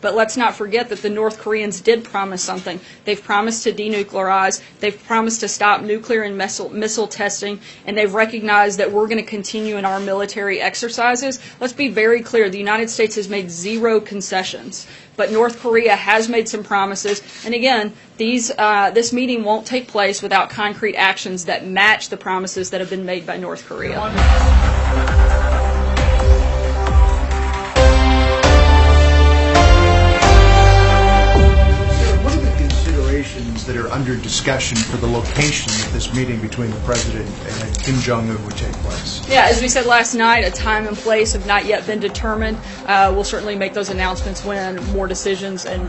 but let's not forget that the North Koreans did promise something. They've promised to denuclearize, they've promised to stop nuclear and missile testing, and they've recognized that we're going to continue in our military exercises. Let's be very clear, the United States has made zero concessions, but North Korea has made some promises, and again, this meeting won't take place without concrete actions that match the promises that have been made by North Korea. That are under discussion for the location of this meeting between the President and Kim Jong-un would take place? Yeah, as we said last night, a time and place have not yet been determined. We'll certainly make those announcements when more decisions and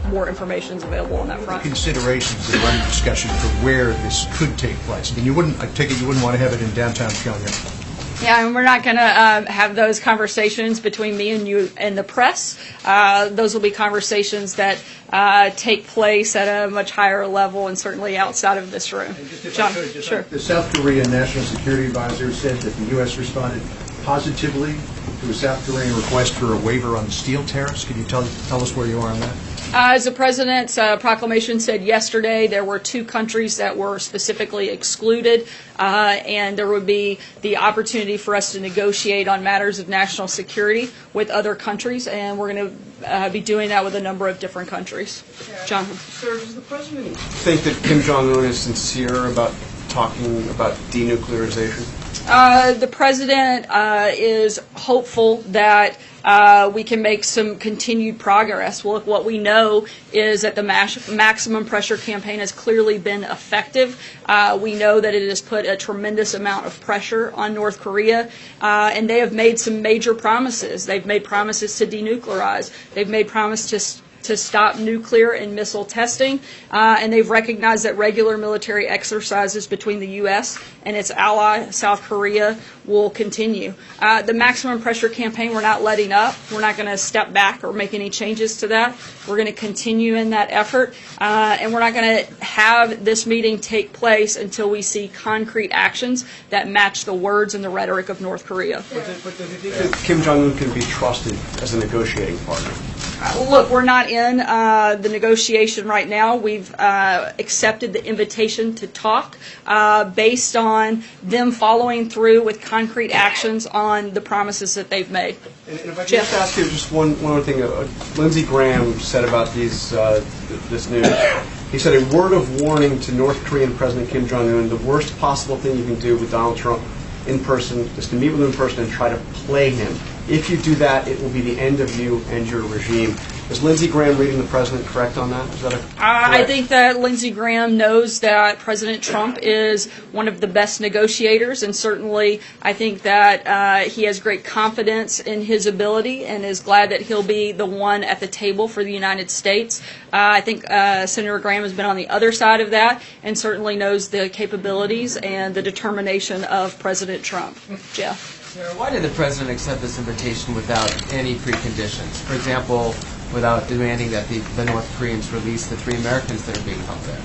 more information is available on that front. Considerations that are under discussion for where this could take place. I mean, I take it you wouldn't want to have it in downtown Pyongyang. Yeah, and we're not going to have those conversations between me and you and the press. Those will be conversations that take place at a much higher level and certainly outside of this room. John, sure. The South Korean National Security Advisor said that the U.S. responded positively to a South Korean request for a waiver on steel tariffs. Can you tell us where you are on that? As the President's proclamation said yesterday, there were 2 countries that were specifically excluded, and there would be the opportunity for us to negotiate on matters of national security with other countries, and we're going to be doing that with a number of different countries. John? Sir, does the President think that Kim Jong-un is sincere about talking about denuclearization? The President is hopeful that we can make some continued progress. Well, what we know is that the maximum pressure campaign has clearly been effective. We know that it has put a tremendous amount of pressure on North Korea, and they have made some major promises. They've made promises to denuclearize. They've made promises to stop nuclear and missile testing, and they've recognized that regular military exercises between the U.S. and its ally, South Korea, will continue. The maximum pressure campaign, we're not letting up. We're not going to step back or make any changes to that. We're going to continue in that effort, and we're not going to have this meeting take place until we see concrete actions that match the words and the rhetoric of North Korea. But does he think that Kim Jong-un can be trusted as a negotiating partner? Look, we're not in the negotiation right now. We've accepted the invitation to talk based on them following through with concrete actions on the promises that they've made. And if I can just ask you just one other thing. Lindsey Graham said about this news. He said, a word of warning to North Korean President Kim Jong-un, the worst possible thing you can do with Donald Trump in person is to meet with him in person and try to play him. If you do that, it will be the end of you and your regime. Is Lindsey Graham reading the president correct on that? Is that I think that Lindsey Graham knows that President Trump is one of the best negotiators, and certainly I think that he has great confidence in his ability and is glad that he'll be the one at the table for the United States. I think Senator Graham has been on the other side of that and certainly knows the capabilities and the determination of President Trump. Jeff? Sarah, why did the President accept this invitation without any preconditions? For example, without demanding that the North Koreans release the 3 Americans that are being held there?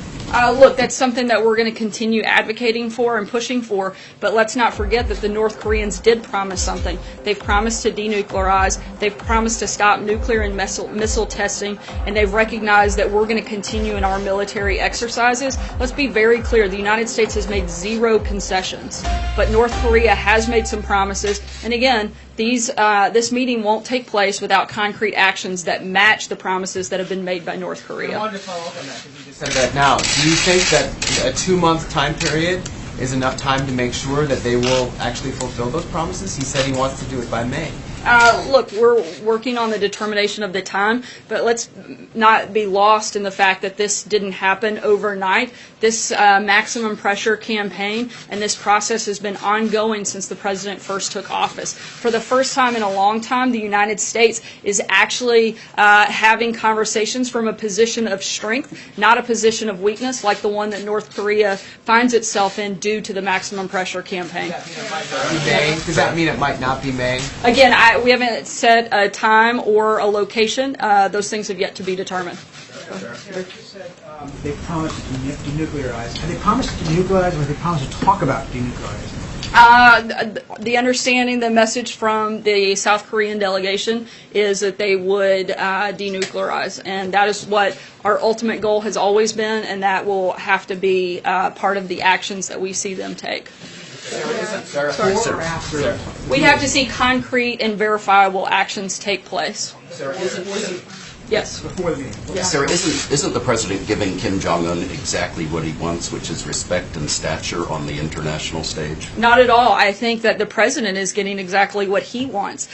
Look, that's something that we're going to continue advocating for and pushing for, but let's not forget that the North Koreans did promise something. They've promised to denuclearize, they've promised to stop nuclear and missile testing, and they've recognized that we're going to continue in our military exercises. Let's be very clear, the United States has made zero concessions, but North Korea has made some promises, and again, this meeting won't take place without concrete actions that match the promises that have been made by North Korea. I wanted to follow up on that because you just said that now. Do you think that a 2-month time period is enough time to make sure that they will actually fulfill those promises? He said he wants to do it by May. Look, we're working on the determination of the time, but let's not be lost in the fact that this didn't happen overnight. This maximum pressure campaign and this process has been ongoing since the president first took office. For the first time in a long time, the United States is actually having conversations from a position of strength, not a position of weakness like the one that North Korea finds itself in due to the maximum pressure campaign. Does that mean it might not be May? Again, we haven't set a time or a location. Those things have yet to be determined. They promised to denuclearize. Have they promised to denuclearize, or have they promised to talk about denuclearizing? The understanding, the message from the South Korean delegation is that they would denuclearize, and that is what our ultimate goal has always been, and that will have to be part of the actions that we see them take. We have to see concrete and verifiable actions take place. Yes. Sarah, isn't the president giving Kim Jong-un exactly what he wants, which is respect and stature on the international stage? Not at all. I think that the president is getting exactly what he wants.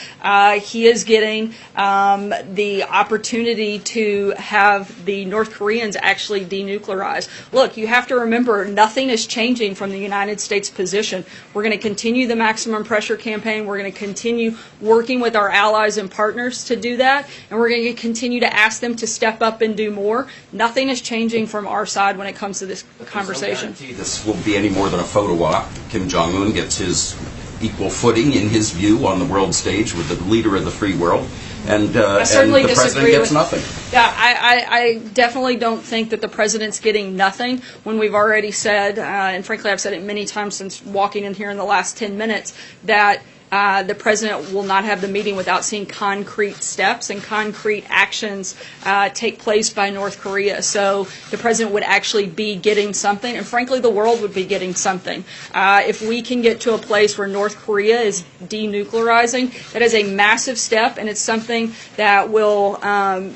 He is getting the opportunity to have the North Koreans actually denuclearize. Look, you have to remember, nothing is changing from the United States position. We're going to continue the maximum pressure campaign. We're going to continue working with our allies and partners to do that, and we're going to continue to ask them to step up and do more. Nothing is changing from our side when it comes to this conversation. There's no guarantee this will be any more than a photo op. Kim Jong-un gets his equal footing, in his view, on the world stage with the leader of the free world, and the president gets nothing. Yeah, I definitely don't think that the president's getting nothing when we've already said, and frankly I've said it many times since walking in here in the last 10 minutes, that the president will not have the meeting without seeing concrete steps and concrete actions take place by North Korea. So the president would actually be getting something, and frankly the world would be getting something. If we can get to a place where North Korea is denuclearizing, that is a massive step, and it's something that will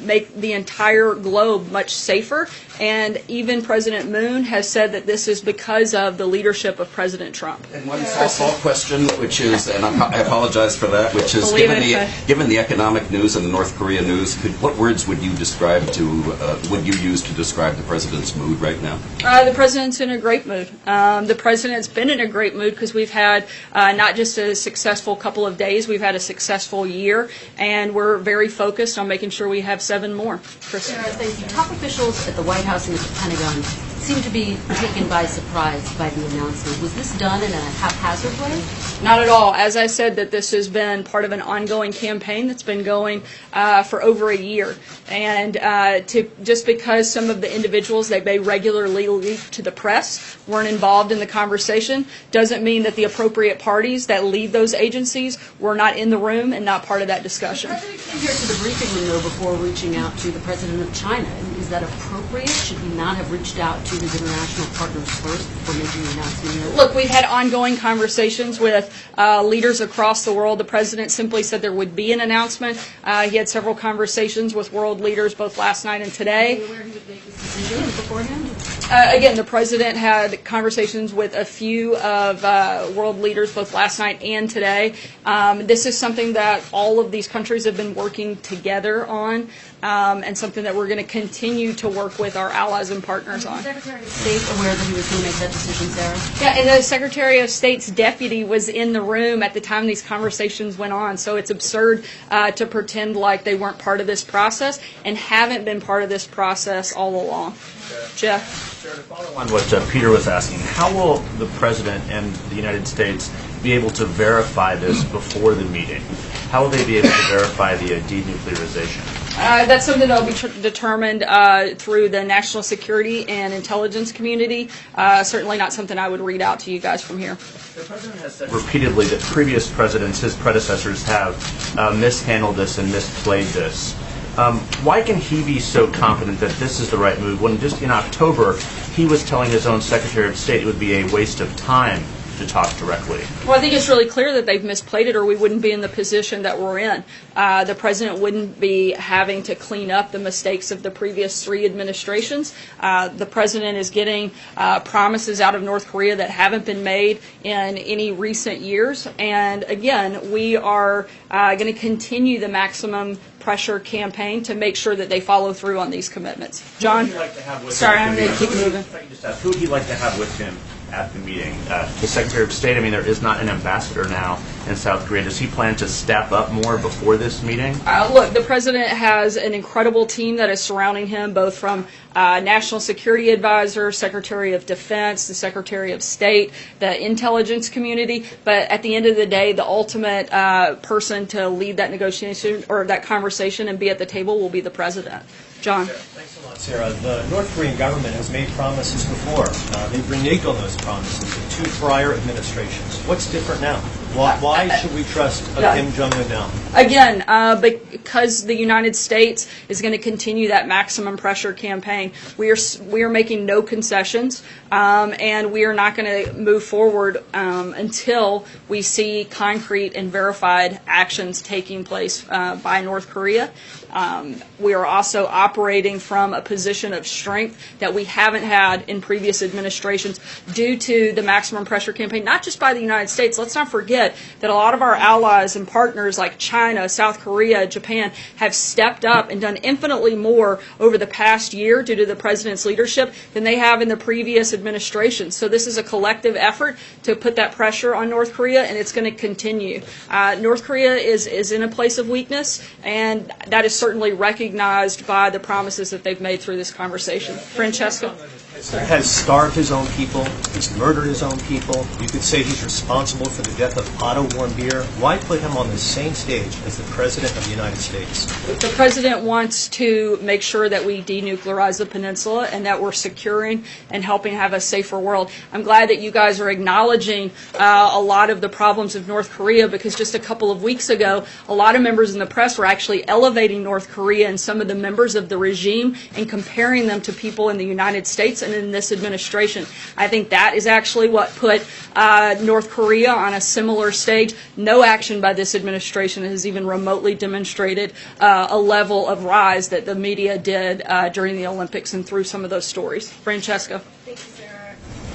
make the entire globe much safer. And even President Moon has said that this is because of the leadership of President Trump. And one softball question, which is, and I apologize for that, which is, given the economic news and the North Korea news, what words would you describe would you use to describe the president's mood right now? The president's in a great mood. The president's been in a great mood because we've had not just a successful couple of days, we've had a successful year, and we're very focused on making sure we have 7 more. Chris. The top officials at the White House and at the Pentagon seem to be taken by surprise by the announcement. Was this done in a haphazard way? Not at all. As I said, that this has been part of an ongoing campaign that's been going for over a year. And just because some of the individuals that they regularly leak to the press weren't involved in the conversation doesn't mean that the appropriate parties that lead those agencies were not in the room and not part of that discussion. The president came here to the briefing room, though, before reaching out to the president of China. Is that appropriate? Should he not have reached out to his international partners first before making the announcement here? Look, we've had ongoing conversations with leaders across the world. The president simply said there would be an announcement. He had several conversations with world leaders both last night and today. Were you aware he would make this decision beforehand? Again, the president had conversations with a few of world leaders both last night and today. This is something that all of these countries have been working together on, and something that we're going to continue to work with our allies and partners on. Was the Secretary of State aware that he was going to make that decision, Sarah? Yeah, and the Secretary of State's deputy was in the room at the time these conversations went on, so it's absurd to pretend like they weren't part of this process and haven't been part of this process all along. Jeff? Sarah, to follow on what Peter was asking, how will the President and the United States be able to verify this before the meeting? How will they be able to verify the denuclearization? That's something that will be determined through the national security and intelligence community. Certainly not something I would read out to you guys from here. The President has said repeatedly that previous presidents, his predecessors, have mishandled this and misplayed this. Why can he be so confident that this is the right move when just in October he was telling his own Secretary of State it would be a waste of time to talk directly? Well, I think it's really clear that they've misplayed it, or we wouldn't be in the position that we're in. The president wouldn't be having to clean up the mistakes of the previous 3 administrations. The president is getting promises out of North Korea that haven't been made in any recent years. And again, we are going to continue the maximum pressure campaign to make sure that they follow through on these commitments. John? Who would he like to have with Sorry, him? I'm going to keep moving. If I can just ask, who would he like to have with him at the meeting? The Secretary of State, I mean, there is not an ambassador now in South Korea. Does he plan to step up more before this meeting? Look, the president has an incredible team that is surrounding him, both from National Security Advisor, Secretary of Defense, the Secretary of State, the intelligence community. But at the end of the day, the ultimate person to lead that negotiation or that conversation and be at the table will be the president. John. Thanks a lot, Sarah. The North Korean government has made promises before. They've reneged on those promises of 2 prior administrations. What's different now? Why should we trust Kim Jong-un now? Again, because the United States is going to continue that maximum pressure campaign. We are making no concessions, and we are not going to move forward until we see concrete and verified actions taking place by North Korea. We are also operating from a position of strength that we haven't had in previous administrations due to the maximum pressure campaign, not just by the United States. Let's not forget that a lot of our allies and partners like China, South Korea, Japan have stepped up and done infinitely more over the past year due to the president's leadership than they have in the previous administration. So this is a collective effort to put that pressure on North Korea, and it's going to continue. North Korea is in a place of weakness, and that is certainly recognized by the promises that they've made through this conversation. Francesca? Has starved his own people. He's murdered his own people. You could say he's responsible for the death of Otto Warmbier. Why put him on the same stage as the President of the United States? The President wants to make sure that we denuclearize the peninsula and that we're securing and helping have a safer world. I'm glad that you guys are acknowledging a lot of the problems of North Korea, because just a couple of weeks ago, a lot of members in the press were actually elevating North Korea and some of the members of the regime and comparing them to people in the United States and in this administration. I think that is actually what put North Korea on a similar stage. No action by this administration has even remotely demonstrated a level of rise that the media did during the Olympics and through some of those stories. Francesca? Thank you, Sarah.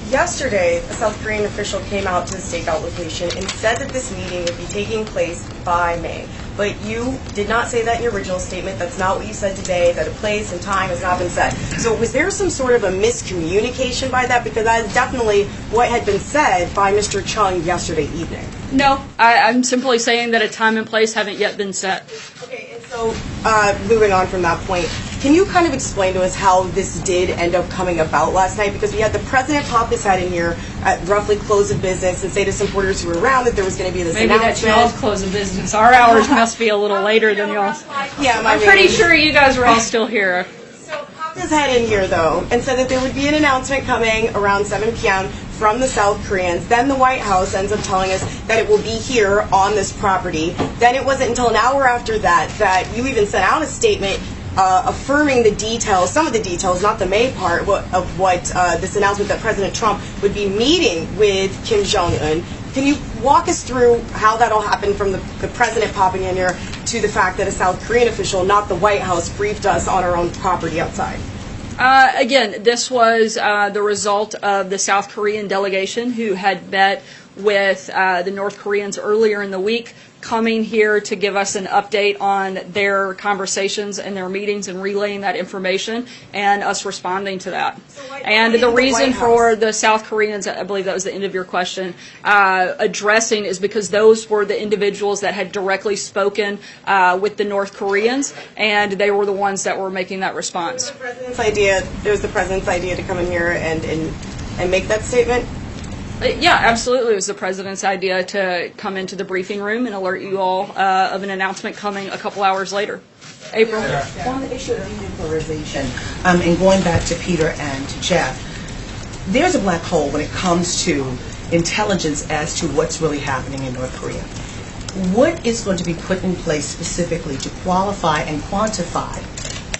Yesterday, a South Korean official came out to the stakeout location and said that this meeting would be taking place by May. But you did not say that in your original statement. That's not what you said today, that a place and time has not been set. So was there some sort of a miscommunication by that? Because that is definitely what had been said by Mr. Chung yesterday evening. No, I'm simply saying that a time and place haven't yet been set. Okay, and so moving on from that point, can you kind of explain to us how this did end up coming about last night? Because we had the president pop his head in here at roughly close of business and say to supporters who were around that there was going to be this Maybe announcement. that's y'all's close of business. Our hours must be a little later than y'all's. Yeah, I'm pretty sure you guys were all still here. So popped his head in here, though, and said that there would be an announcement coming around 7 p.m. from the South Koreans. Then the White House ends up telling us that it will be here on this property. Then it wasn't until an hour after that that you even sent out a statement affirming the details, some of the details, not the May part, of what this announcement that President Trump would be meeting with Kim Jong-un. Can you walk us through how that all happened from the president popping in here to the fact that a South Korean official, not the White House, briefed us on our own property outside? Again, this was the result of the South Korean delegation who had met with the North Koreans earlier in the week, coming here to give us an update on their conversations and their meetings and relaying that information and us responding to that. And the reason for the South Koreans, I believe that was the end of your question, addressing is because those were the individuals that had directly spoken with the North Koreans, and they were the ones that were making that response. It was the president's idea to come in here and make that statement? Yeah, absolutely. It was the president's idea to come into the briefing room and alert you all of an announcement coming a couple hours later. April? On the issue of denuclearization, and going back to Peter and to Jeff, there's a black hole when it comes to intelligence as to what's really happening in North Korea. What is going to be put in place specifically to qualify and quantify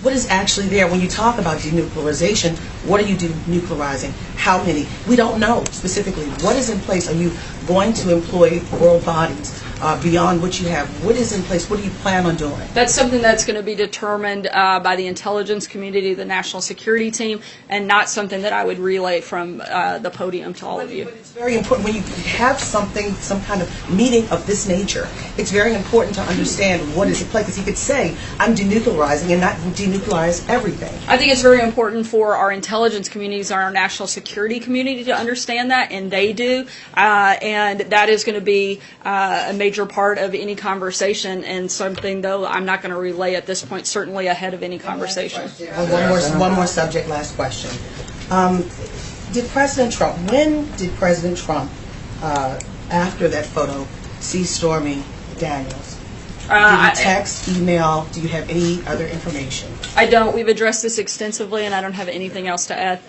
what is actually there? When you talk about denuclearization, what are you denuclearizing? How many? We don't know specifically. What is in place? Are you going to employ world bodies beyond what you have? What is in place? What do you plan on doing? That's something that's going to be determined by the intelligence community, the national security team, and not something that I would relay from the podium to all of you. But it's very important when you have something, some kind of meeting of this nature, it's very important to understand what is in place. Because he could say, I'm denuclearizing and not denuclearize everything. I think it's very important for our intelligence communities and our national security community to understand that, and they do. And that is going to be a major part of any conversation, and something, though, I'm not going to relay at this point, certainly ahead of any conversation. One more subject, last question. When did President Trump, after that photo, see Stormy Daniels? Did you text, email? Do you have any other information? I don't. We've addressed this extensively, and I don't have anything else to add.